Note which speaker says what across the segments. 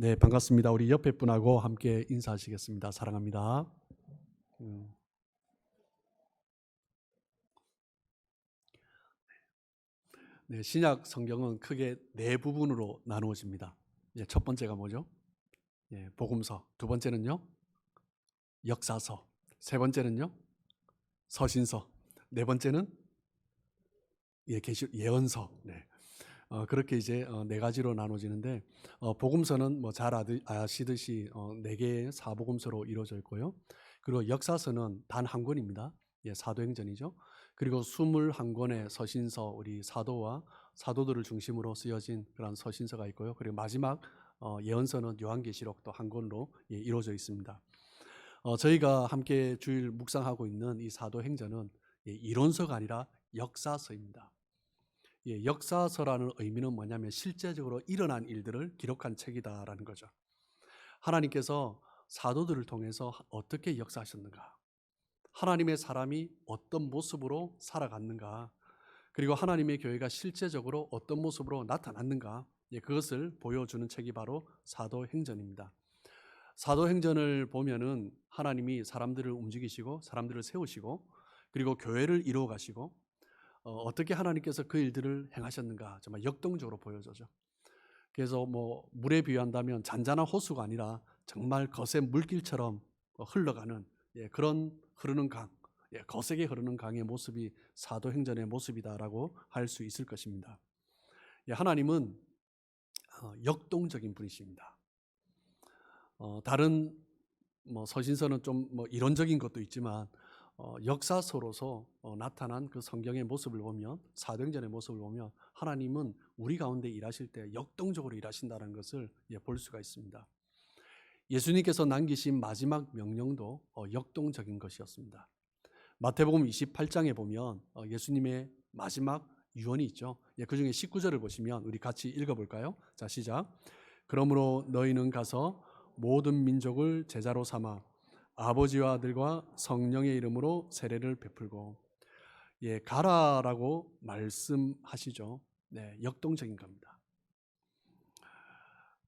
Speaker 1: 네, 반갑습니다. 우리 옆에 분하고 함께 인사하시겠습니다. 사랑합니다. 네, 신약 성경은 크게 네 부분으로 나누어집니다. 첫 번째가 뭐죠? 복음서. 두 번째는요, 역사서. 세 번째는요, 서신서. 네 번째는 예언서. 네. 그렇게 이제 네 가지로 나눠지는데, 복음서는 뭐 잘 아시듯이 네 개의 사복음서로 이루어져 있고요. 그리고 역사서는 단 한 권입니다. 사도행전이죠. 그리고 21권의 서신서, 우리 사도와 사도들을 중심으로 쓰여진 그런 서신서가 있고요. 그리고 마지막 예언서는 요한계시록 또 한 권으로 이루어져 있습니다. 저희가 함께 주일 묵상하고 있는 이 사도행전은 이론서가 아니라 역사서입니다. 역사서라는 의미는 뭐냐면 실제적으로 일어난 일들을 기록한 책이다라는 거죠. 하나님께서 사도들을 통해서 어떻게 역사하셨는가, 하나님의 사람이 어떤 모습으로 살아갔는가, 그리고 하나님의 교회가 실제적으로 어떤 모습으로 나타났는가, 그것을 보여주는 책이 바로 사도행전입니다. 사도행전을 보면은 하나님이 사람들을 움직이시고 사람들을 세우시고 그리고 교회를 이루어 가시고 어떻게 하나님께서 그 일들을 행하셨는가 정말 역동적으로 보여져죠. 그래서 뭐 물에 비유한다면 잔잔한 호수가 아니라 정말 거센 물길처럼 흘러가는 그런 흐르는 강, 거세게 흐르는 강의 모습이 사도행전의 모습이다라고 할 수 있을 것입니다. 하나님은 역동적인 분이십니다. 다른 뭐 서신서는 좀 뭐 이론적인 것도 있지만 역사서로서 나타난 그 성경의 모습을 보면, 사도행전의 모습을 보면 하나님은 우리 가운데 일하실 때 역동적으로 일하신다는 것을 볼 수가 있습니다. 예수님께서 남기신 마지막 명령도 역동적인 것이었습니다. 마태복음 28장에 보면 예수님의 마지막 유언이 있죠. 그 중에 19절을 보시면 우리 같이 읽어볼까요? 자, 시작. 그러므로 너희는 가서 모든 민족을 제자로 삼아 아버지와 아들과 성령의 이름으로 세례를 베풀고, 가라라고 말씀하시죠. 네, 역동적인 겁니다.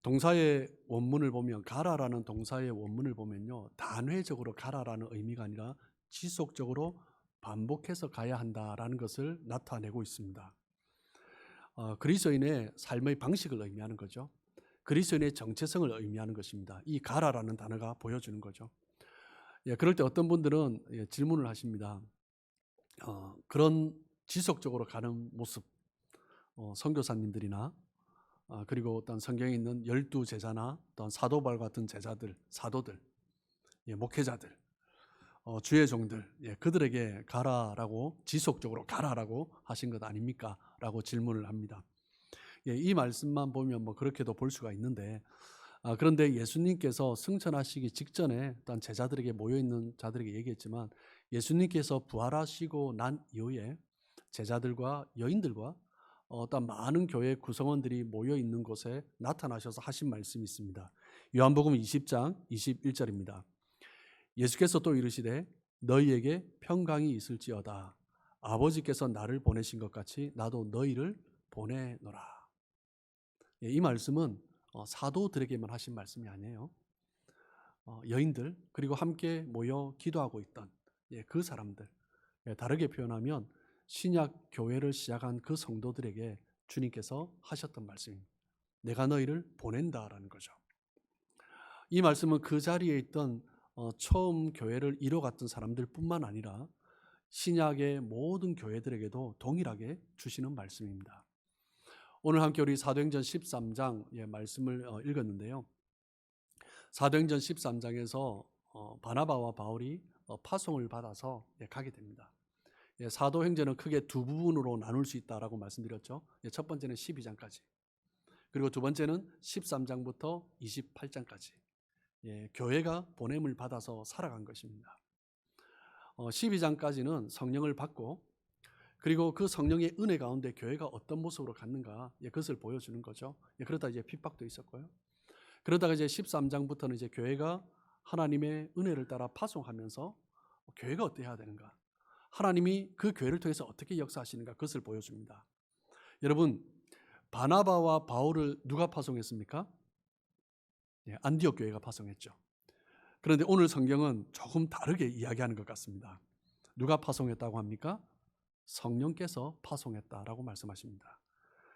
Speaker 1: 동사의 원문을 보면, 가라라는 동사의 원문을 보면요, 단회적으로 가라라는 의미가 아니라 지속적으로 반복해서 가야 한다라는 것을 나타내고 있습니다. 그리스도인의 삶의 방식을 의미하는 거죠. 그리스도인의 정체성을 의미하는 것입니다. 이 가라라는 단어가 보여주는 거죠. 그럴 때 어떤 분들은 질문을 하십니다. 그런 지속적으로 가는 모습, 선교사님들이나 그리고 어떤 성경에 있는 12제자나 어떤 사도발 같은 제자들, 사도들, 목회자들, 주의 종들, 그들에게 가라라고, 지속적으로 가라라고 하신 것 아닙니까? 라고 질문을 합니다. 이 말씀만 보면 뭐 그렇게도 볼 수가 있는데, 그런데 예수님께서 승천하시기 직전에 어떤 제자들에게 모여있는 자들에게 얘기했지만, 예수님께서 부활하시고 난 이후에 제자들과 여인들과 어떤 많은 교회 구성원들이 모여있는 곳에 나타나셔서 하신 말씀이 있습니다. 요한복음 20장 21절입니다. 예수께서 또 이르시되 너희에게 평강이 있을지어다. 아버지께서 나를 보내신 것 같이 나도 너희를 보내노라. 이 말씀은 사도들에게만 하신 말씀이 아니에요. 여인들, 그리고 함께 모여 기도하고 있던 그 사람들, 다르게 표현하면 신약 교회를 시작한 그 성도들에게 주님께서 하셨던 말씀입니다. 내가 너희를 보낸다라는 거죠. 이 말씀은 그 자리에 있던 처음 교회를 이뤄갔던 사람들 뿐만 아니라 신약의 모든 교회들에게도 동일하게 주시는 말씀입니다. 오늘 함께 우리 사도행전 13장 말씀을 읽었는데요. 사도행전 13장에서 바나바와 바울이 파송을 받아서 가게 됩니다. 사도행전은 크게 두 부분으로 나눌 수 있다라고 말씀드렸죠. 첫 번째는 12장까지, 그리고 두 번째는 13장부터 28장까지 교회가 보냄을 받아서 살아간 것입니다. 12장까지는 성령을 받고, 그리고 그 성령의 은혜 가운데 교회가 어떤 모습으로 갔는가, 그것을 보여주는 거죠. 그러다 이제 핍박도 있었고요. 그러다가 이제 13장부터는 이제 교회가 하나님의 은혜를 따라 파송하면서 교회가 어떻게 해야 되는가, 하나님이 그 교회를 통해서 어떻게 역사하시는가, 그것을 보여줍니다. 여러분, 바나바와 바울을 누가 파송했습니까? 안디옥 교회가 파송했죠. 그런데 오늘 성경은 조금 다르게 이야기하는 것 같습니다. 누가 파송했다고 합니까? 성령께서 파송했다라고 말씀하십니다.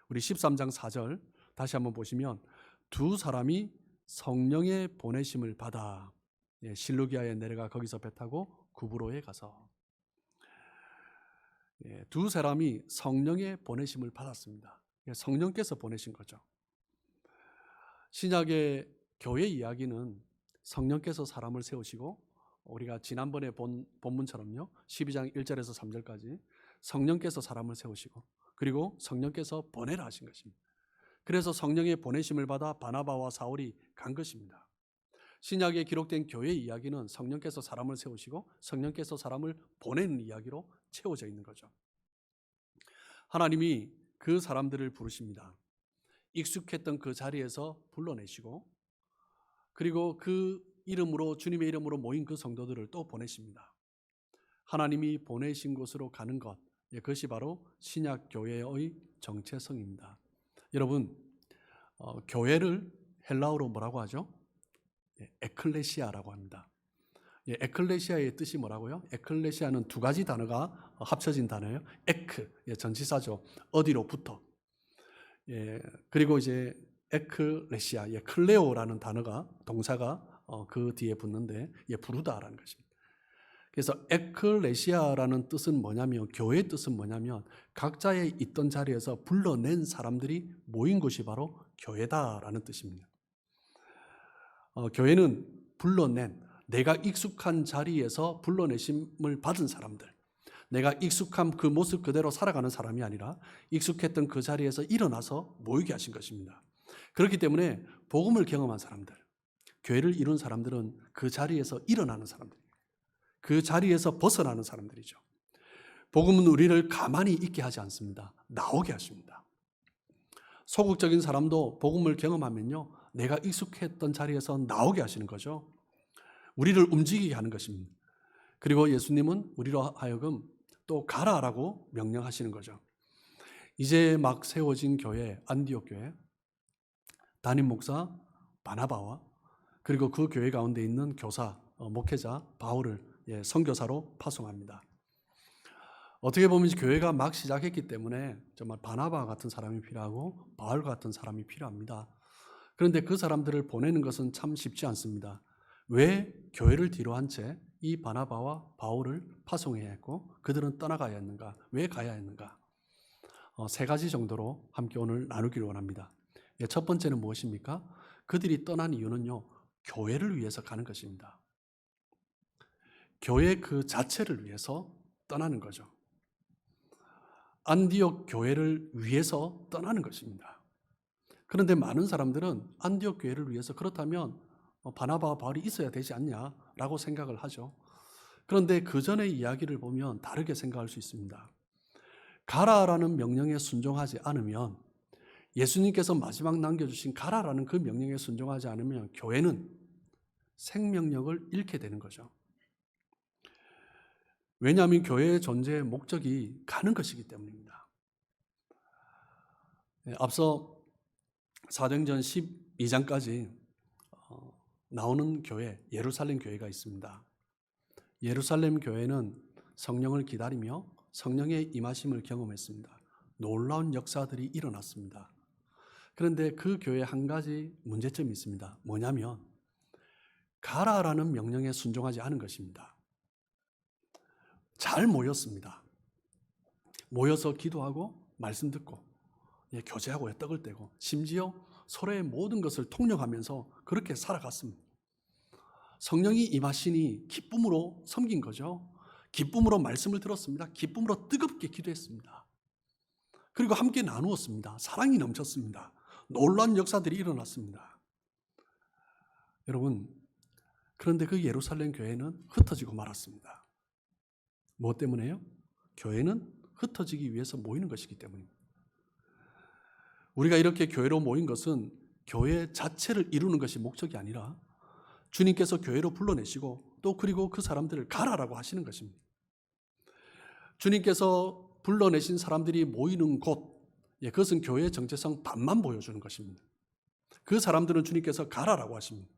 Speaker 1: 우리 13장 4절 다시 한번 보시면 두 사람이 성령의 보내심을 받아 실루기아에 내려가 거기서 배 타고 구브로에 가서 두 사람이 성령의 보내심을 받았습니다. 성령께서 보내신 거죠. 신약의 교회 이야기는 성령께서 사람을 세우시고 우리가 지난번에 본 본문처럼요 12장 1절에서 3절까지 성령께서 사람을 세우시고 그리고 성령께서 보내라 하신 것입니다. 그래서 성령의 보내심을 받아 바나바와 사울이 간 것입니다. 신약에 기록된 교회 이야기는 성령께서 사람을 세우시고 성령께서 사람을 보내는 이야기로 채워져 있는 거죠. 하나님이 그 사람들을 부르십니다. 익숙했던 그 자리에서 불러내시고 그리고 그 이름으로 주님의 이름으로 모인 그 성도들을 또 보내십니다. 하나님이 보내신 곳으로 가는 것, 그것이 바로 신약 교회의 정체성입니다. 여러분, 교회를 헬라어로 뭐라고 하죠? 에클레시아라고 합니다. 에클레시아의 뜻이 뭐라고요? 에클레시아는 두 가지 단어가 합쳐진 단어예요. 에크, 전치사죠. 어디로부터. 그리고 이제 에클레시아, 클레오라는 단어가 동사가 그 뒤에 붙는데 부르다라는 것입니다. 그래서 에클레시아라는 뜻은 뭐냐면 교회의 뜻은 뭐냐면 각자의 있던 자리에서 불러낸 사람들이 모인 곳이 바로 교회다라는 뜻입니다. 교회는 불러낸 내가 익숙한 자리에서 불러내심을 받은 사람들, 내가 익숙한 그 모습 그대로 살아가는 사람이 아니라 익숙했던 그 자리에서 일어나서 모이게 하신 것입니다. 그렇기 때문에 복음을 경험한 사람들, 교회를 이룬 사람들은 그 자리에서 일어나는 사람들, 그 자리에서 벗어나는 사람들이죠. 복음은 우리를 가만히 있게 하지 않습니다. 나오게 하십니다. 소극적인 사람도 복음을 경험하면요, 내가 익숙했던 자리에서 나오게 하시는 거죠. 우리를 움직이게 하는 것입니다. 그리고 예수님은 우리로 하여금 또 가라라고 명령하시는 거죠. 이제 막 세워진 교회, 안디옥 교회, 담임 목사 바나바와 그리고 그 교회 가운데 있는 교사, 목회자 바울을 선교사로 파송합니다. 어떻게 보면 교회가 막 시작했기 때문에 정말 바나바 같은 사람이 필요하고 바울 같은 사람이 필요합니다. 그런데 그 사람들을 보내는 것은 참 쉽지 않습니다. 왜 교회를 뒤로 한 채 이 바나바와 바울을 파송해야 했고 그들은 떠나가야 했는가? 왜 가야 했는가? 세 가지 정도로 함께 오늘 나누기를 원합니다. 첫 번째는 무엇입니까? 그들이 떠난 이유는요, 교회를 위해서 가는 것입니다. 교회 그 자체를 위해서 떠나는 거죠. 안디옥 교회를 위해서 떠나는 것입니다. 그런데 많은 사람들은 안디옥 교회를 위해서 그렇다면 바나바와 바울이 있어야 되지 않냐라고 생각을 하죠. 그런데 그 전의 이야기를 보면 다르게 생각할 수 있습니다. 가라라는 명령에 순종하지 않으면, 예수님께서 마지막 남겨주신 가라라는 그 명령에 순종하지 않으면 교회는 생명력을 잃게 되는 거죠. 왜냐하면 교회의 존재의 목적이 가는 것이기 때문입니다. 앞서 사도행전 12장까지 나오는 교회, 예루살렘 교회가 있습니다. 예루살렘 교회는 성령을 기다리며 성령의 임하심을 경험했습니다. 놀라운 역사들이 일어났습니다. 그런데 그 교회에 한 가지 문제점이 있습니다. 뭐냐면 가라라는 명령에 순종하지 않은 것입니다. 잘 모였습니다. 모여서 기도하고 말씀 듣고 교제하고 떡을 떼고 심지어 서로의 모든 것을 통역하면서 그렇게 살아갔습니다. 성령이 임하시니 기쁨으로 섬긴 거죠. 기쁨으로 말씀을 들었습니다. 기쁨으로 뜨겁게 기도했습니다. 그리고 함께 나누었습니다. 사랑이 넘쳤습니다. 놀라운 역사들이 일어났습니다. 여러분, 그런데 그 예루살렘 교회는 흩어지고 말았습니다. 무엇 때문에요? 교회는 흩어지기 위해서 모이는 것이기 때문입니다. 우리가 이렇게 교회로 모인 것은 교회 자체를 이루는 것이 목적이 아니라 주님께서 교회로 불러내시고 또 그리고 그 사람들을 가라라고 하시는 것입니다. 주님께서 불러내신 사람들이 모이는 곳, 그것은 교회의 정체성 반만 보여주는 것입니다. 그 사람들은 주님께서 가라라고 하십니다.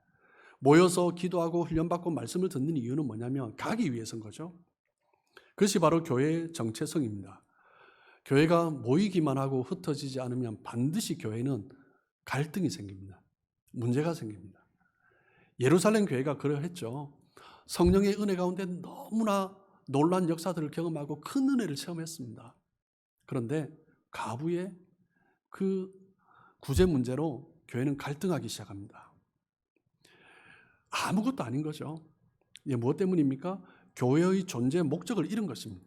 Speaker 1: 모여서 기도하고 훈련받고 말씀을 듣는 이유는 뭐냐면 가기 위해서인 거죠. 그것이 바로 교회의 정체성입니다. 교회가 모이기만 하고 흩어지지 않으면 반드시 교회는 갈등이 생깁니다. 문제가 생깁니다. 예루살렘 교회가 그러했죠. 성령의 은혜 가운데 너무나 놀라운 역사들을 경험하고 큰 은혜를 체험했습니다. 그런데 가부의 그 구제 문제로 교회는 갈등하기 시작합니다. 아무것도 아닌 거죠. 이게 무엇 때문입니까? 교회의 존재 목적을 잃은 것입니다.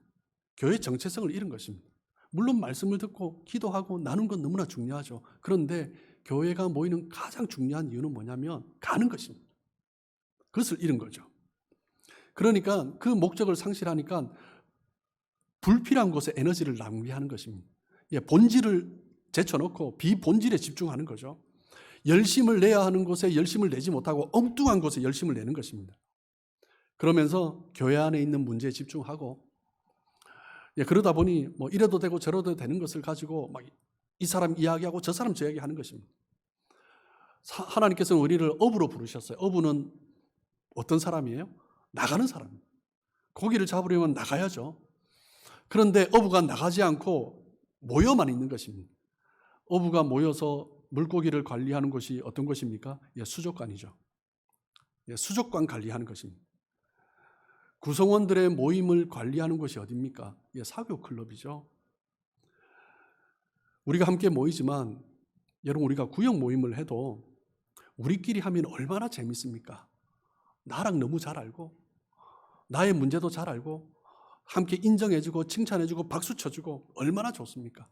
Speaker 1: 교회의 정체성을 잃은 것입니다. 물론 말씀을 듣고 기도하고 나눈 건 너무나 중요하죠. 그런데 교회가 모이는 가장 중요한 이유는 뭐냐면 가는 것입니다. 그것을 잃은 거죠. 그러니까 그 목적을 상실하니까 불필요한 곳에 에너지를 낭비하는 것입니다. 본질을 제쳐놓고 비본질에 집중하는 거죠. 열심을 내야 하는 곳에 열심을 내지 못하고 엉뚱한 곳에 열심을 내는 것입니다. 그러면서 교회 안에 있는 문제에 집중하고 그러다 보니 뭐 이래도 되고 저래도 되는 것을 가지고 막 이 사람 이야기하고 저 사람 저 이야기하는 것입니다. 하나님께서는 우리를 어부로 부르셨어요. 어부는 어떤 사람이에요? 나가는 사람입니다. 고기를 잡으려면 나가야죠. 그런데 어부가 나가지 않고 모여만 있는 것입니다. 어부가 모여서 물고기를 관리하는 곳이 어떤 곳입니까? 수족관이죠. 수족관 관리하는 것입니다. 구성원들의 모임을 관리하는 곳이 어디입니까? 사교 클럽이죠. 우리가 함께 모이지만 여러분 우리가 구역 모임을 해도 우리끼리 하면 얼마나 재밌습니까? 나랑 너무 잘 알고 나의 문제도 잘 알고 함께 인정해주고 칭찬해주고 박수 쳐주고 얼마나 좋습니까?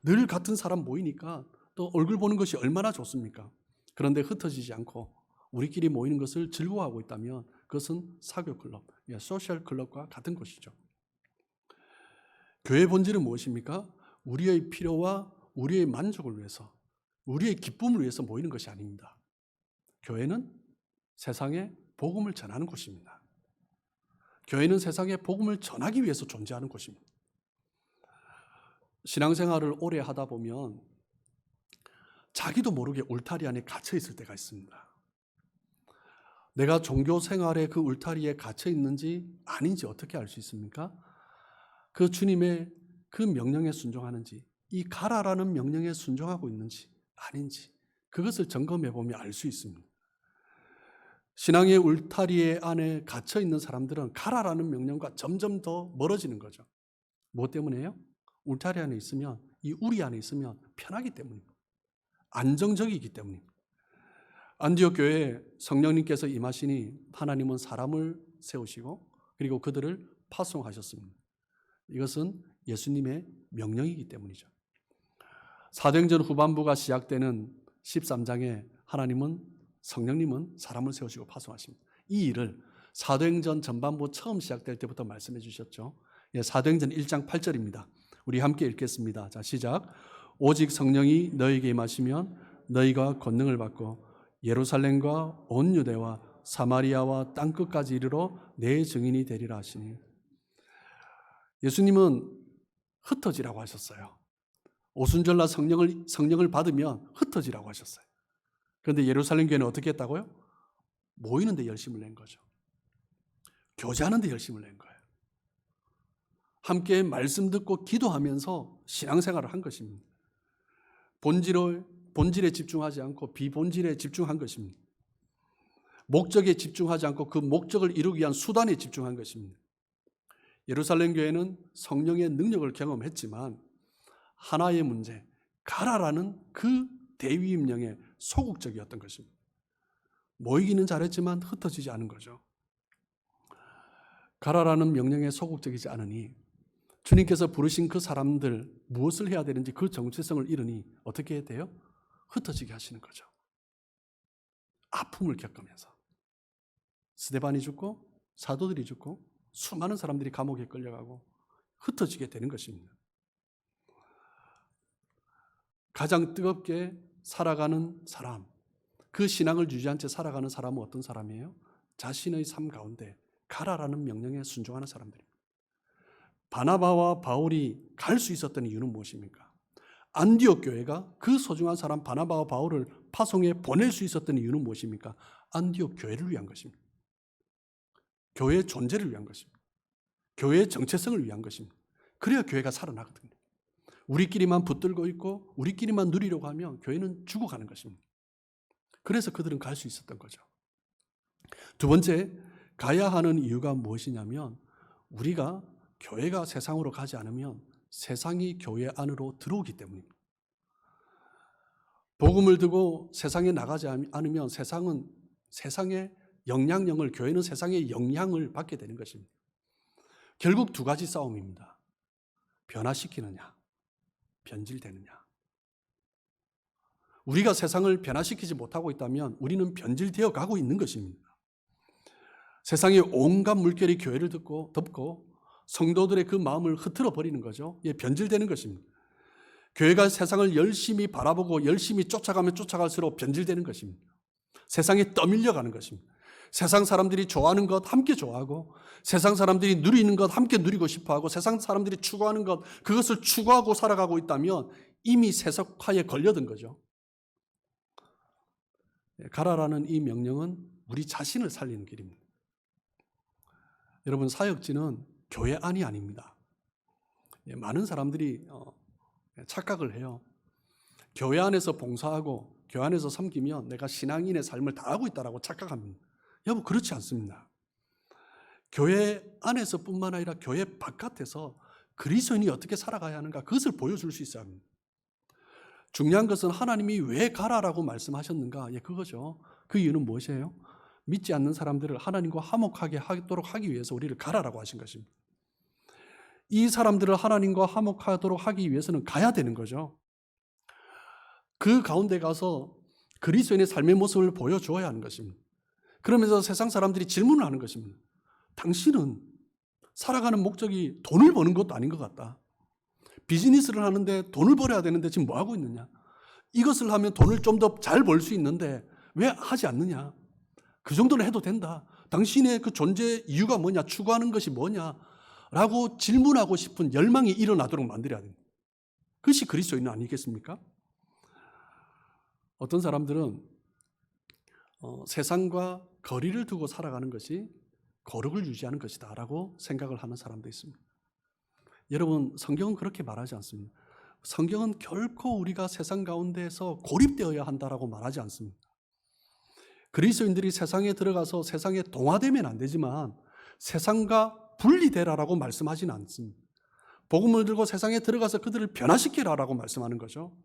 Speaker 1: 늘 같은 사람 모이니까 또 얼굴 보는 것이 얼마나 좋습니까? 그런데 흩어지지 않고 우리끼리 모이는 것을 즐거워하고 있다면 그것은 사교 클럽, 소셜 클럽과 같은 것이죠. 교회 본질은 무엇입니까? 우리의 필요와 우리의 만족을 위해서, 우리의 기쁨을 위해서 모이는 것이 아닙니다. 교회는 세상에 복음을 전하는 곳입니다. 교회는 세상에 복음을 전하기 위해서 존재하는 곳입니다. 신앙생활을 오래 하다 보면 자기도 모르게 울타리 안에 갇혀 있을 때가 있습니다. 내가 종교 생활의 그 울타리에 갇혀 있는지 아닌지 어떻게 알 수 있습니까? 그 주님의 그 명령에 순종하는지, 이 가라라는 명령에 순종하고 있는지 아닌지 그것을 점검해 보면 알 수 있습니다. 신앙의 울타리 안에 갇혀 있는 사람들은 가라라는 명령과 점점 더 멀어지는 거죠. 무엇 때문에요? 울타리 안에 있으면, 이 우리 안에 있으면 편하기 때문입니다. 안정적이기 때문입니다. 안디옥 교회에 성령님께서 임하시니 하나님은 사람을 세우시고 그리고 그들을 파송하셨습니다. 이것은 예수님의 명령이기 때문이죠. 사도행전 후반부가 시작되는 13장에 성령님은 사람을 세우시고 파송하십니다. 이 일을 사도행전 전반부 처음 시작될 때부터 말씀해 주셨죠. 사도행전 1장 8절입니다. 우리 함께 읽겠습니다. 자, 시작. 오직 성령이 너희에게 임하시면 너희가 권능을 받고 예루살렘과 온 유대와 사마리아와 땅끝까지 이르러 내 증인이 되리라 하시니. 예수님은 흩어지라고 하셨어요. 오순절날 성령을 받으면 흩어지라고 하셨어요. 그런데 예루살렘 교회는 어떻게 했다고요? 모이는 데 열심을 낸 거죠. 교제하는 데 열심을 낸 거예요. 함께 말씀 듣고 기도하면서 신앙생활을 한 것입니다. 본질에 집중하지 않고 비본질에 집중한 것입니다. 목적에 집중하지 않고 그 목적을 이루기 위한 수단에 집중한 것입니다. 예루살렘 교회는 성령의 능력을 경험했지만 하나의 문제, 가라라는 그 대위임령에 소극적이었던 것입니다. 모이기는 잘했지만 흩어지지 않은 거죠. 가라라는 명령에 소극적이지 않으니 주님께서 부르신 그 사람들 무엇을 해야 되는지 그 정체성을 잃으니 어떻게 해야 돼요? 흩어지게 하시는 거죠. 아픔을 겪으면서 스데반이 죽고 사도들이 죽고 수많은 사람들이 감옥에 끌려가고 흩어지게 되는 것입니다. 가장 뜨겁게 살아가는 사람, 그 신앙을 유지한 채 살아가는 사람은 어떤 사람이에요? 자신의 삶 가운데 가라라는 명령에 순종하는 사람들입니다. 바나바와 바울이 갈 수 있었던 이유는 무엇입니까? 안디옥 교회가 그 소중한 사람 바나바와 바울을 파송에 보낼 수 있었던 이유는 무엇입니까? 안디옥 교회를 위한 것입니다. 교회의 존재를 위한 것입니다. 교회의 정체성을 위한 것입니다. 그래야 교회가 살아나거든요. 우리끼리만 붙들고 있고 우리끼리만 누리려고 하면 교회는 죽어가는 것입니다. 그래서 그들은 갈 수 있었던 거죠. 두 번째, 가야 하는 이유가 무엇이냐면 우리가 교회가 세상으로 가지 않으면 세상이 교회 안으로 들어오기 때문입니다. 복음을 두고 세상에 나가지 않으면 세상은 세상의 영향력을, 교회는 세상의 영향을 받게 되는 것입니다. 결국 두 가지 싸움입니다. 변화시키느냐, 변질되느냐. 우리가 세상을 변화시키지 못하고 있다면 우리는 변질되어 가고 있는 것입니다. 세상의 온갖 물결이 교회를 덮고 성도들의 그 마음을 흐트러 버리는 거죠. 변질되는 것입니다. 교회가 세상을 열심히 바라보고 열심히 쫓아가면 쫓아갈수록 변질되는 것입니다. 세상에 떠밀려가는 것입니다. 세상 사람들이 좋아하는 것 함께 좋아하고 세상 사람들이 누리는 것 함께 누리고 싶어하고 세상 사람들이 추구하는 것 그것을 추구하고 살아가고 있다면 이미 세속화에 걸려든 거죠. 가라라는 이 명령은 우리 자신을 살리는 길입니다. 여러분, 사역지는 교회 안이 아닙니다. 많은 사람들이 착각을 해요. 교회 안에서 봉사하고 교회 안에서 섬기면 내가 신앙인의 삶을 다하고 있다고 착각합니다. 여러분, 그렇지 않습니다. 교회 안에서뿐만 아니라 교회 바깥에서 그리스도인이 어떻게 살아가야 하는가 그것을 보여줄 수 있어야 합니다. 중요한 것은 하나님이 왜 가라라고 말씀하셨는가? 그거죠. 그 이유는 무엇이에요? 믿지 않는 사람들을 하나님과 화목하게 하도록 하기 위해서 우리를 가라라고 하신 것입니다. 이 사람들을 하나님과 화목하도록 하기 위해서는 가야 되는 거죠. 그 가운데 가서 그리스도인의 삶의 모습을 보여주어야 하는 것입니다. 그러면서 세상 사람들이 질문을 하는 것입니다. 당신은 살아가는 목적이 돈을 버는 것도 아닌 것 같다. 비즈니스를 하는데 돈을 벌어야 되는데 지금 뭐 하고 있느냐? 이것을 하면 돈을 좀 더 잘 벌 수 있는데 왜 하지 않느냐? 그 정도는 해도 된다. 당신의 그 존재 이유가 뭐냐? 추구하는 것이 뭐냐? 라고 질문하고 싶은 열망이 일어나도록 만들어야 됩니다. 그것이 그리스도인 아니겠습니까? 어떤 사람들은 세상과 거리를 두고 살아가는 것이 거룩을 유지하는 것이다 라고 생각을 하는 사람도 있습니다. 여러분, 성경은 그렇게 말하지 않습니다. 성경은 결코 우리가 세상 가운데에서 고립되어야 한다라고 말하지 않습니다. 그리스도인들이 세상에 들어가서 세상에 동화되면 안 되지만 세상과 분리되라라고 말씀하지는 않습니다. 복음을 들고 세상에 들어가서 그들을 변화시키라라고 말씀하는 거죠.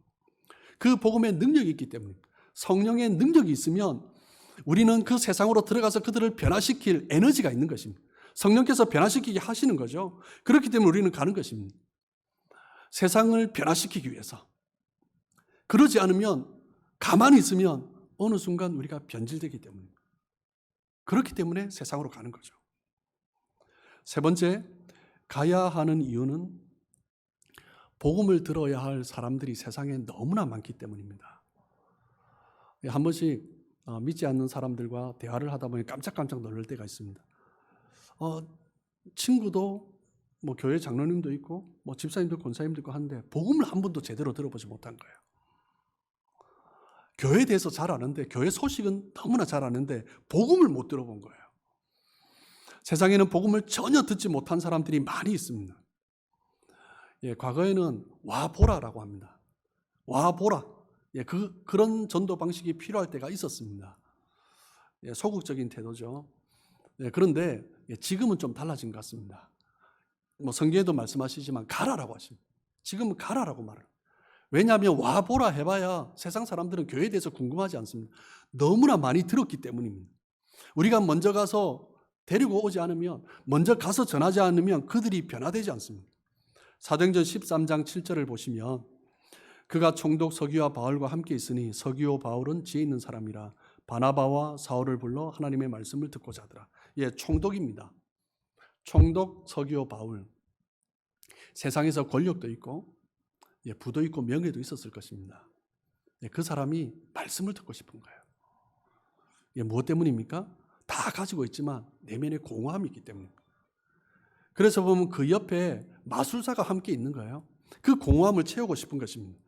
Speaker 1: 그 복음의 능력이 있기 때문에 성령의 능력이 있으면 우리는 그 세상으로 들어가서 그들을 변화시킬 에너지가 있는 것입니다. 성령께서 변화시키게 하시는 거죠. 그렇기 때문에 우리는 가는 것입니다. 세상을 변화시키기 위해서. 그러지 않으면 가만히 있으면 어느 순간 우리가 변질되기 때문입니다. 그렇기 때문에 세상으로 가는 거죠. 세 번째, 가야 하는 이유는 복음을 들어야 할 사람들이 세상에 너무나 많기 때문입니다. 한 번씩 믿지 않는 사람들과 대화를 하다 보니 깜짝깜짝 놀랄 때가 있습니다. 친구도 교회 장로님도 있고 집사님도 권사님도 있고 하는데 복음을 한 번도 제대로 들어보지 못한 거예요. 교회에 대해서 잘 아는데 교회 소식은 너무나 잘 아는데 복음을 못 들어본 거예요. 세상에는 복음을 전혀 듣지 못한 사람들이 많이 있습니다. 과거에는 와보라라고 합니다. 와보라. 그런 전도 방식이 필요할 때가 있었습니다. 소극적인 태도죠. 그런데 지금은 좀 달라진 것 같습니다. 성경에도 말씀하시지만 가라라고 하십니다. 지금은 가라라고 말을. 왜냐하면 와보라 해봐야 세상 사람들은 교회에 대해서 궁금하지 않습니다. 너무나 많이 들었기 때문입니다. 우리가 먼저 가서 데리고 오지 않으면, 먼저 가서 전하지 않으면 그들이 변화되지 않습니다. 사도행전 13장 7절을 보시면 그가 총독 서기와 바울과 함께 있으니 서기오 바울은 지혜 있는 사람이라 바나바와 사울을 불러 하나님의 말씀을 듣고자 하더라. 총독입니다. 총독 서기오 바울. 세상에서 권력도 있고 부도 있고 명예도 있었을 것입니다. 그 사람이 말씀을 듣고 싶은 거예요. 무엇 때문입니까? 다 가지고 있지만 내면에 공허함이 있기 때문입니다. 그래서 보면 그 옆에 마술사가 함께 있는 거예요. 그 공허함을 채우고 싶은 것입니다.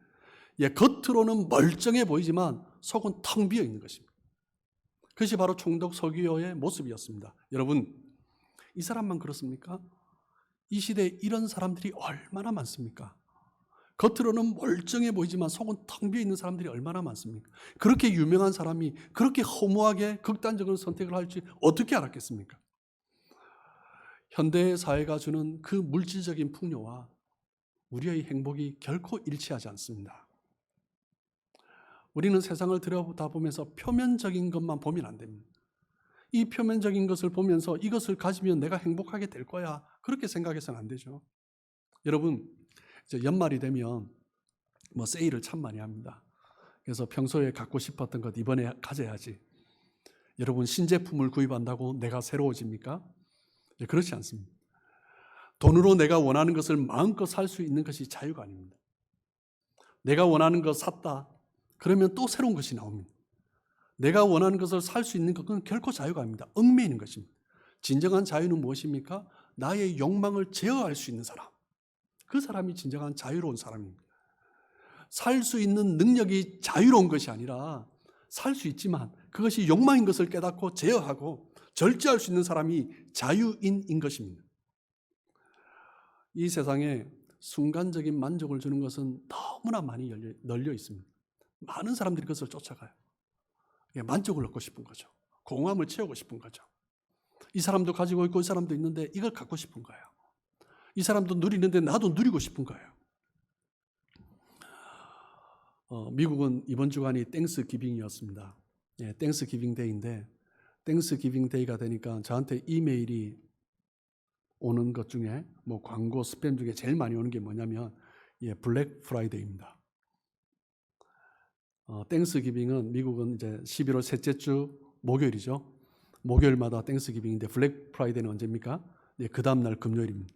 Speaker 1: 겉으로는 멀쩡해 보이지만 속은 텅 비어 있는 것입니다. 그것이 바로 총독 서기오의 모습이었습니다. 여러분, 이 사람만 그렇습니까? 이 시대에 이런 사람들이 얼마나 많습니까? 겉으로는 멀쩡해 보이지만 속은 텅 비어 있는 사람들이 얼마나 많습니까? 그렇게 유명한 사람이 그렇게 허무하게 극단적인 선택을 할지 어떻게 알았겠습니까? 현대의 사회가 주는 그 물질적인 풍요와 우리의 행복이 결코 일치하지 않습니다. 우리는 세상을 들여다보면서 표면적인 것만 보면 안 됩니다. 이 표면적인 것을 보면서 이것을 가지면 내가 행복하게 될 거야, 그렇게 생각해서는 안 되죠. 여러분, 이제 연말이 되면 세일을 참 많이 합니다. 그래서 평소에 갖고 싶었던 것 이번에 가져야지. 여러분, 신제품을 구입한다고 내가 새로워집니까? 그렇지 않습니다. 돈으로 내가 원하는 것을 마음껏 살 수 있는 것이 자유가 아닙니다. 내가 원하는 것 샀다, 그러면 또 새로운 것이 나옵니다. 내가 원하는 것을 살 수 있는 것은 결코 자유가 아닙니다. 얽매이는 것입니다. 진정한 자유는 무엇입니까? 나의 욕망을 제어할 수 있는 사람. 그 사람이 진정한 자유로운 사람입니다. 살 수 있는 능력이 자유로운 것이 아니라 살 수 있지만 그것이 욕망인 것을 깨닫고 제어하고 절제할 수 있는 사람이 자유인인 것입니다. 이 세상에 순간적인 만족을 주는 것은 너무나 많이 널려 있습니다. 많은 사람들이 그것을 쫓아가요. 만족을 얻고 싶은 거죠. 공허함을 채우고 싶은 거죠. 이 사람도 가지고 있고 이 사람도 있는데 이걸 갖고 싶은 거예요. 이 사람도 누리는데 나도 누리고 싶은 거예요. 미국은 이번 주간이 땡스 기빙이었습니다. 땡스 기빙 데이인데, 땡스 기빙 데이가 되니까 저한테 이메일이 오는 것 중에 광고 스팸 중에 제일 많이 오는 게 뭐냐면 블랙 프라이데이입니다. 땡스 기빙은 미국은 이제 11월 셋째 주 목요일이죠. 목요일마다 땡스 기빙인데 블랙 프라이데이는 언제입니까? 그 다음 날 금요일입니다.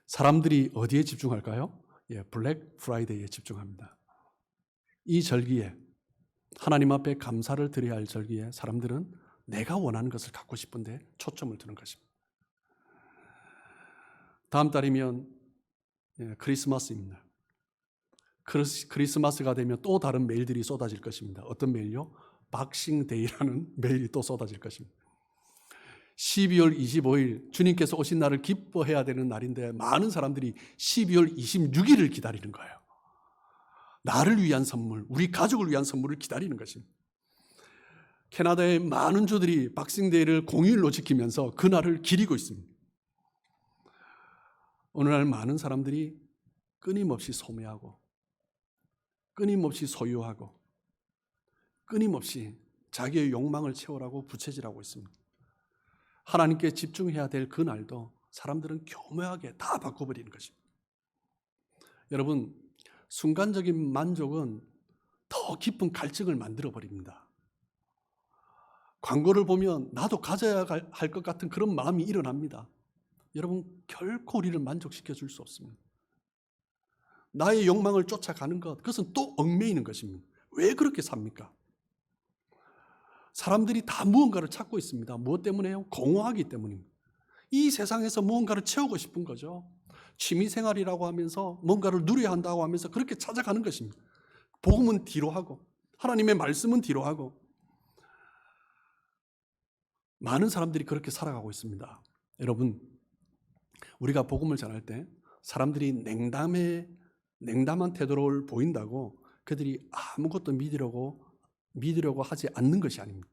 Speaker 1: 사람들이 어디에 집중할까요? 블랙 프라이데이에 집중합니다. 이 절기에, 하나님 앞에 감사를 드려야 할 절기에 사람들은 내가 원하는 것을 갖고 싶은데 초점을 두는 것입니다. 다음 달이면 크리스마스입니다. 크리스마스가 되면 또 다른 메일들이 쏟아질 것입니다. 어떤 메일요? 박싱데이라는 메일이 또 쏟아질 것입니다. 12월 25일 주님께서 오신 날을 기뻐해야 되는 날인데 많은 사람들이 12월 26일을 기다리는 거예요. 나를 위한 선물, 우리 가족을 위한 선물을 기다리는 것입니다. 캐나다의 많은 주들이 박싱데이를 공휴일로 지키면서 그 날을 기리고 있습니다. 오늘날 많은 사람들이 끊임없이 소매하고 끊임없이 소유하고 끊임없이 자기의 욕망을 채우라고 부채질하고 있습니다. 하나님께 집중해야 될 그 날도 사람들은 교묘하게 다 바꿔버리는 것입니다. 여러분, 순간적인 만족은 더 깊은 갈증을 만들어버립니다. 광고를 보면 나도 가져야 할 것 같은 그런 마음이 일어납니다. 여러분, 결코 우리를 만족시켜 줄 수 없습니다. 나의 욕망을 쫓아가는 것, 그것은 또 얽매이는 것입니다. 왜 그렇게 삽니까? 사람들이 다 무언가를 찾고 있습니다. 무엇 때문에요? 공허하기 때문입니다. 이 세상에서 무언가를 채우고 싶은 거죠. 취미생활이라고 하면서 뭔가를 누려야 한다고 하면서 그렇게 찾아가는 것입니다. 복음은 뒤로 하고 하나님의 말씀은 뒤로 하고 많은 사람들이 그렇게 살아가고 있습니다. 여러분, 우리가 복음을 전할 때 사람들이 냉담한 태도를 보인다고 그들이 아무것도 믿으려고 하지 않는 것이 아닙니다.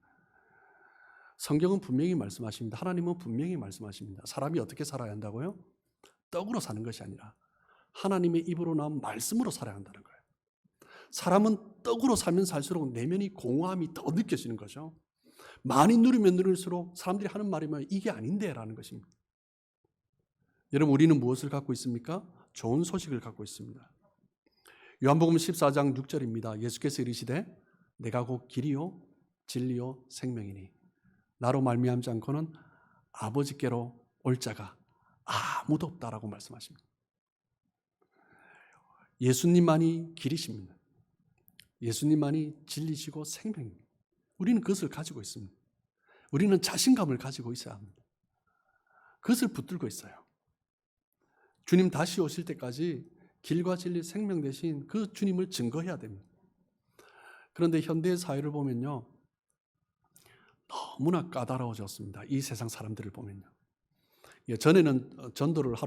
Speaker 1: 성경은 분명히 말씀하십니다. 하나님은 분명히 말씀하십니다. 사람이 어떻게 살아야 한다고요? 떡으로 사는 것이 아니라 하나님의 입으로 나온 말씀으로 살아야 한다는 거예요. 사람은 떡으로 살면 살수록 내면이 공허함이 더 느껴지는 거죠. 많이 누리면 누릴수록 사람들이 하는 말이 이게 아닌데 라는 것입니다. 여러분, 우리는 무엇을 갖고 있습니까? 좋은 소식을 갖고 있습니다. 요한복음 14장 6절입니다. 예수께서 이르시되 내가 곧 길이요 진리요 생명이니 나로 말미암지 않고는 아버지께로 올 자가 아무도 없다라고 말씀하십니다. 예수님만이 길이십니다. 예수님만이 진리시고 생명입니다. 우리는 그것을 가지고 있습니다. 우리는 자신감을 가지고 있어야 합니다. 그것을 붙들고 있어요. 주님 다시 오실 때까지 길과 진리 생명 대신 그 주님을 증거해야 됩니다. 그런데 현대의 사회를 보면요, 너무나 까다로워졌습니다. 이 세상 사람들을 보면요. 전에는 전도를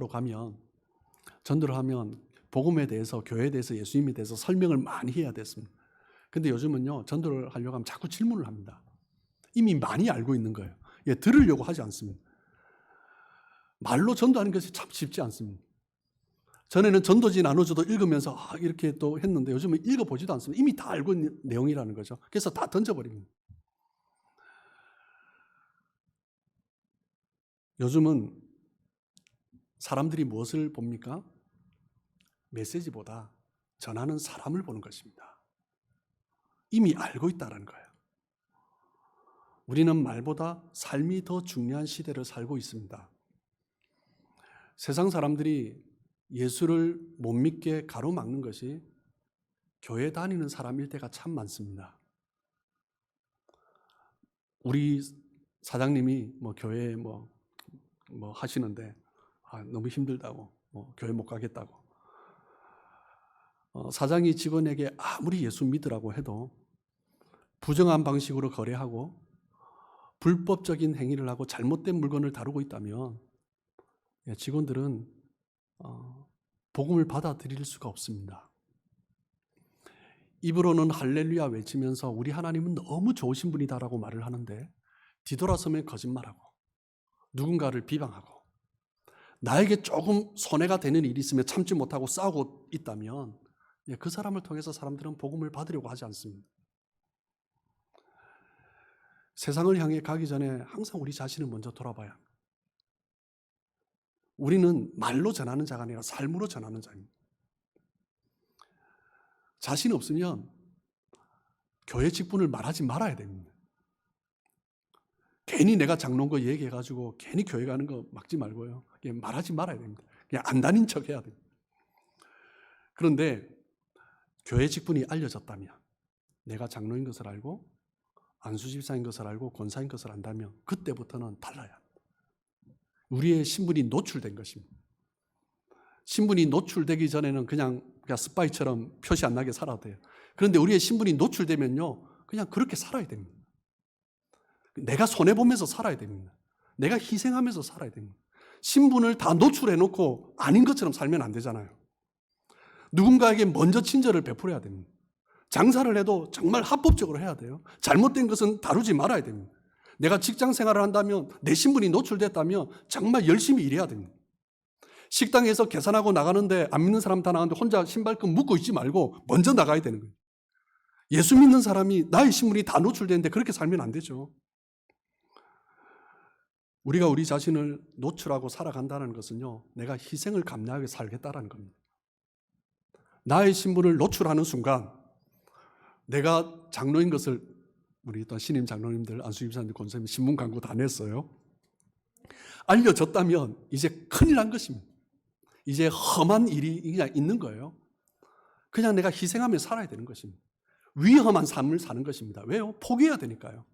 Speaker 1: 하면 복음에 대해서, 교회에 대해서, 예수님에 대해서 설명을 많이 해야 됐습니다. 근데 요즘은요, 전도를 하려고 하면 자꾸 질문을 합니다. 이미 많이 알고 있는 거예요. 들으려고 하지 않습니다. 말로 전도하는 것이 참 쉽지 않습니다. 전에는 전도지 나눠줘도 읽으면서 이렇게 또 했는데 요즘은 읽어보지도 않습니다. 이미 다 알고 있는 내용이라는 거죠. 그래서 다 던져버립니다. 요즘은 사람들이 무엇을 봅니까? 메시지보다 전하는 사람을 보는 것입니다. 이미 알고 있다는 거예요. 우리는 말보다 삶이 더 중요한 시대를 살고 있습니다. 세상 사람들이 예수를 못 믿게 가로막는 것이 교회 다니는 사람일 때가 참 많습니다. 우리 사장님이 교회에 하시는데 너무 힘들다고, 교회 못 가겠다고. 사장이 직원에게 아무리 예수 믿으라고 해도 부정한 방식으로 거래하고 불법적인 행위를 하고 잘못된 물건을 다루고 있다면 직원들은 복음을 받아들일 수가 없습니다. 입으로는 할렐루야 외치면서 우리 하나님은 너무 좋으신 분이다라고 말을 하는데 뒤돌아서면 거짓말하고 누군가를 비방하고 나에게 조금 손해가 되는 일이 있으면 참지 못하고 싸우고 있다면 그 사람을 통해서 사람들은 복음을 받으려고 하지 않습니다. 세상을 향해 가기 전에 항상 우리 자신을 먼저 돌아봐야 합니다. 우리는 말로 전하는 자가 아니라 삶으로 전하는 자입니다. 자신 없으면 교회 직분을 말하지 말아야 됩니다. 괜히 내가 장로인 거 얘기해가지고 괜히 교회 가는 거 막지 말고요. 말하지 말아야 됩니다. 그냥 안 다닌 척 해야 됩니다. 그런데 교회 직분이 알려졌다면, 내가 장로인 것을 알고 안수집사인 것을 알고 권사인 것을 안다면 그때부터는 달라야 합니다. 우리의 신분이 노출된 것입니다. 신분이 노출되기 전에는 그냥 스파이처럼 표시 안 나게 살아도 돼요. 그런데 우리의 신분이 노출되면요, 그냥 그렇게 살아야 됩니다. 내가 손해보면서 살아야 됩니다. 내가 희생하면서 살아야 됩니다. 신분을 다 노출해놓고 아닌 것처럼 살면 안 되잖아요. 누군가에게 먼저 친절을 베풀어야 됩니다. 장사를 해도 정말 합법적으로 해야 돼요. 잘못된 것은 다루지 말아야 됩니다. 내가 직장 생활을 한다면, 내 신분이 노출됐다면 정말 열심히 일해야 됩니다. 식당에서 계산하고 나가는데 안 믿는 사람 다 나가는데 혼자 신발끈 묶고 있지 말고 먼저 나가야 되는 거예요. 예수 믿는 사람이 나의 신분이 다 노출되는데 그렇게 살면 안 되죠. 우리가 우리 자신을 노출하고 살아간다는 것은요, 내가 희생을 감내하게 살겠다는 겁니다. 나의 신분을 노출하는 순간 내가 장로인 것을, 우리 또 신임 장로님들, 안수집사님들, 권사님 신문 광고 다 냈어요. 알려졌다면 이제 큰일 난 것입니다. 이제 험한 일이 그냥 있는 거예요. 그냥 내가 희생하며 살아야 되는 것입니다. 위험한 삶을 사는 것입니다. 왜요? 포기해야 되니까요.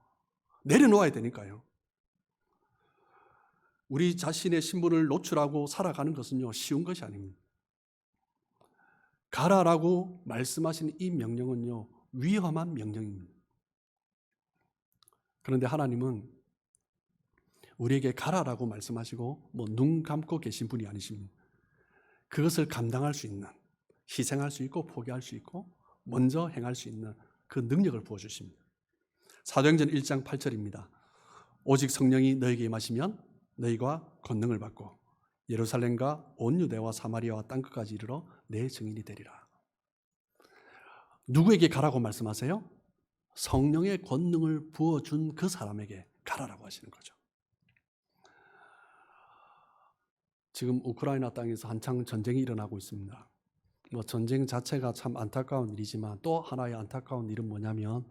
Speaker 1: 내려놓아야 되니까요. 우리 자신의 신분을 노출하고 살아가는 것은요, 쉬운 것이 아닙니다. 가라라고 말씀하신 이 명령은요, 위험한 명령입니다. 그런데 하나님은 우리에게 가라라고 말씀하시고 눈 감고 계신 분이 아니십니다. 그것을 감당할 수 있는, 희생할 수 있고 포기할 수 있고 먼저 행할 수 있는 그 능력을 부어주십니다. 사도행전 1장 8절입니다. 오직 성령이 너에게 임하시면 너희가 권능을 받고 예루살렘과 온 유대와 사마리아와 땅끝까지 이르러 내 증인이 되리라. 누구에게 가라고 말씀하세요? 성령의 권능을 부어준 그 사람에게 가라라고 하시는 거죠. 지금 우크라이나 땅에서 한창 전쟁이 일어나고 있습니다. 전쟁 자체가 참 안타까운 일이지만 또 하나의 안타까운 일은 뭐냐면,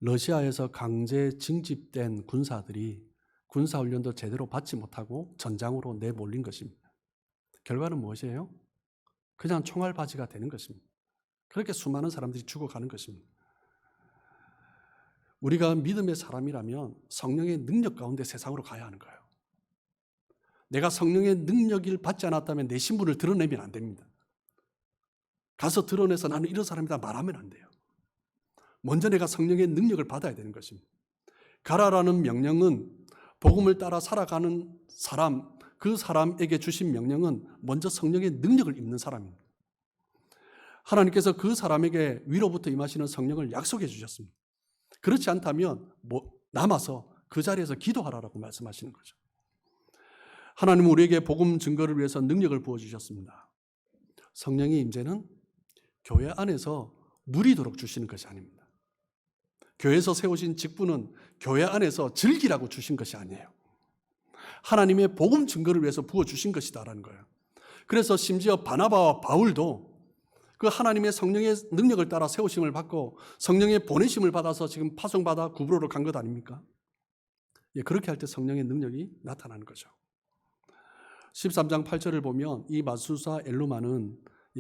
Speaker 1: 러시아에서 강제 징집된 군사들이 군사훈련도 제대로 받지 못하고 전장으로 내몰린 것입니다. 결과는 무엇이에요? 그냥 총알바지가 되는 것입니다. 그렇게 수많은 사람들이 죽어가는 것입니다. 우리가 믿음의 사람이라면 성령의 능력 가운데 세상으로 가야 하는 거예요. 내가 성령의 능력을 받지 않았다면 내 신분을 드러내면 안 됩니다. 가서 드러내서 나는 이런 사람이다 말하면 안 돼요. 먼저 내가 성령의 능력을 받아야 되는 것입니다. 가라라는 명령은 복음을 따라 살아가는 사람, 그 사람에게 주신 명령은 먼저 성령의 능력을 입는 사람입니다. 하나님께서 그 사람에게 위로부터 임하시는 성령을 약속해 주셨습니다. 그렇지 않다면 남아서 그 자리에서 기도하라고 말씀하시는 거죠. 하나님은 우리에게 복음 증거를 위해서 능력을 부어주셨습니다. 성령의 임재는 교회 안에서 누리도록 주시는 것이 아닙니다. 교회에서 세우신 직분은 교회 안에서 즐기라고 주신 것이 아니에요. 하나님의 복음 증거를 위해서 부어주신 것이다라는 거예요. 그래서 심지어 바나바와 바울도 그 하나님의 성령의 능력을 따라 세우심을 받고 성령의 보내심을 받아서 지금 파송받아 구브로로 간 것 아닙니까? 예, 그렇게 할 때 성령의 능력이 나타나는 거죠. 13장 8절을 보면 이 마술사 엘루마는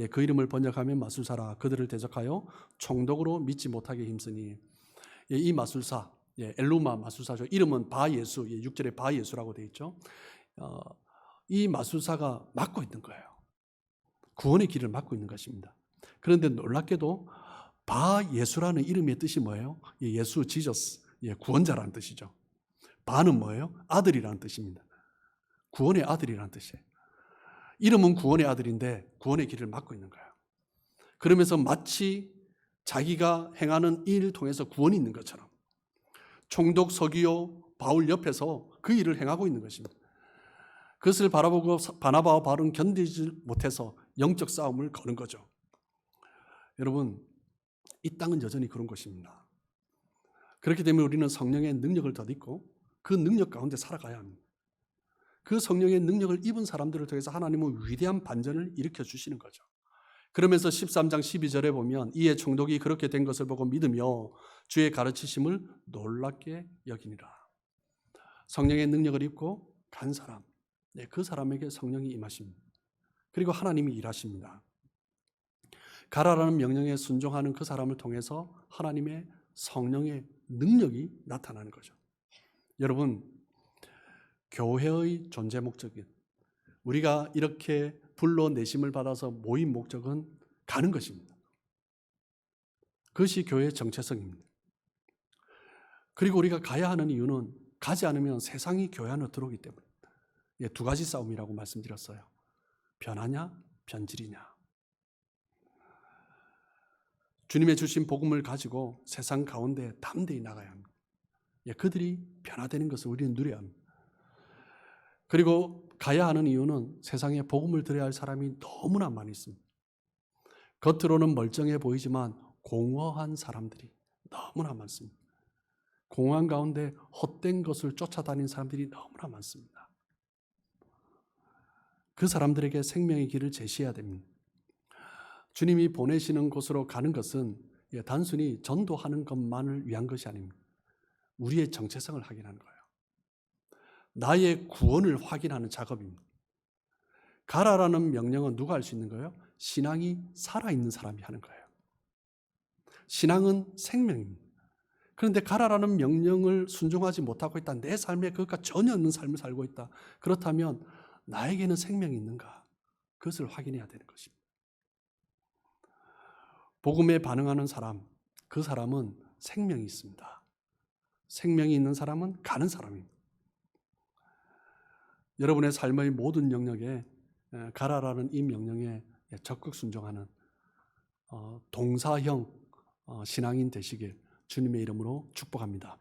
Speaker 1: 그 이름을 번역하면 마술사라 그들을 대적하여 총독으로 믿지 못하게 힘쓰니 이 마술사 엘루마 마술사죠. 이름은 바예수 6절에 바예수라고 되어 있죠. 이 마술사가 막고 있는 거예요. 구원의 길을 막고 있는 것입니다. 그런데 놀랍게도 바예수라는 이름의 뜻이 뭐예요? 예수 지저스 구원자라는 뜻이죠. 바는 뭐예요? 아들이라는 뜻입니다. 구원의 아들이라는 뜻이에요. 이름은 구원의 아들인데 구원의 길을 막고 있는 거예요. 그러면서 마치 자기가 행하는 일을 통해서 구원이 있는 것처럼 총독 서기오 바울 옆에서 그 일을 행하고 있는 것입니다. 그것을 바라보고 바나바와 바울은 견디지 못해서 영적 싸움을 거는 거죠. 여러분, 이 땅은 여전히 그런 것입니다. 그렇기 때문에 우리는 성령의 능력을 덧입고 그 능력 가운데 살아가야 합니다. 그 성령의 능력을 입은 사람들을 통해서 하나님은 위대한 반전을 일으켜 주시는 거죠. 그러면서 13장 12절에 보면 이에 총독이 그렇게 된 것을 보고 믿으며 주의 가르치심을 놀랍게 여기니라. 성령의 능력을 입고 간 사람, 그 사람에게 성령이 임하십니다. 그리고 하나님이 일하십니다. 가라라는 명령에 순종하는 그 사람을 통해서 하나님의 성령의 능력이 나타나는 거죠. 여러분, 교회의 존재 목적은 우리가 이렇게 불러내심을 받아서 모인 목적은 가는 것입니다. 그것이 교회의 정체성입니다. 그리고 우리가 가야 하는 이유는 가지 않으면 세상이 교회 안으로 들어오기 때문입니다. 두 가지 싸움이라고 말씀드렸어요. 변하냐, 변질이냐. 주님의 주신 복음을 가지고 세상 가운데 담대히 나가야 합니다. 그들이 변화되는 것을 우리는 누려야 합니다. 그리고 가야 하는 이유는 세상에 복음을 들어야 할 사람이 너무나 많이 있습니다. 겉으로는 멀쩡해 보이지만 공허한 사람들이 너무나 많습니다. 공허한 가운데 헛된 것을 쫓아다니는 사람들이 너무나 많습니다. 그 사람들에게 생명의 길을 제시해야 됩니다. 주님이 보내시는 곳으로 가는 것은 단순히 전도하는 것만을 위한 것이 아닙니다. 우리의 정체성을 확인하는 거예요. 나의 구원을 확인하는 작업입니다. 가라라는 명령은 누가 할 수 있는 거예요? 신앙이 살아있는 사람이 하는 거예요. 신앙은 생명입니다. 그런데 가라라는 명령을 순종하지 못하고 있다. 내 삶에 그것과 전혀 없는 삶을 살고 있다. 그렇다면 나에게는 생명이 있는가? 그것을 확인해야 되는 것입니다. 복음에 반응하는 사람, 그 사람은 생명이 있습니다. 생명이 있는 사람은 가는 사람입니다. 여러분의 삶의 모든 영역에 가라라는 이 명령에 적극 순종하는 동사형 신앙인 되시길 주님의 이름으로 축복합니다.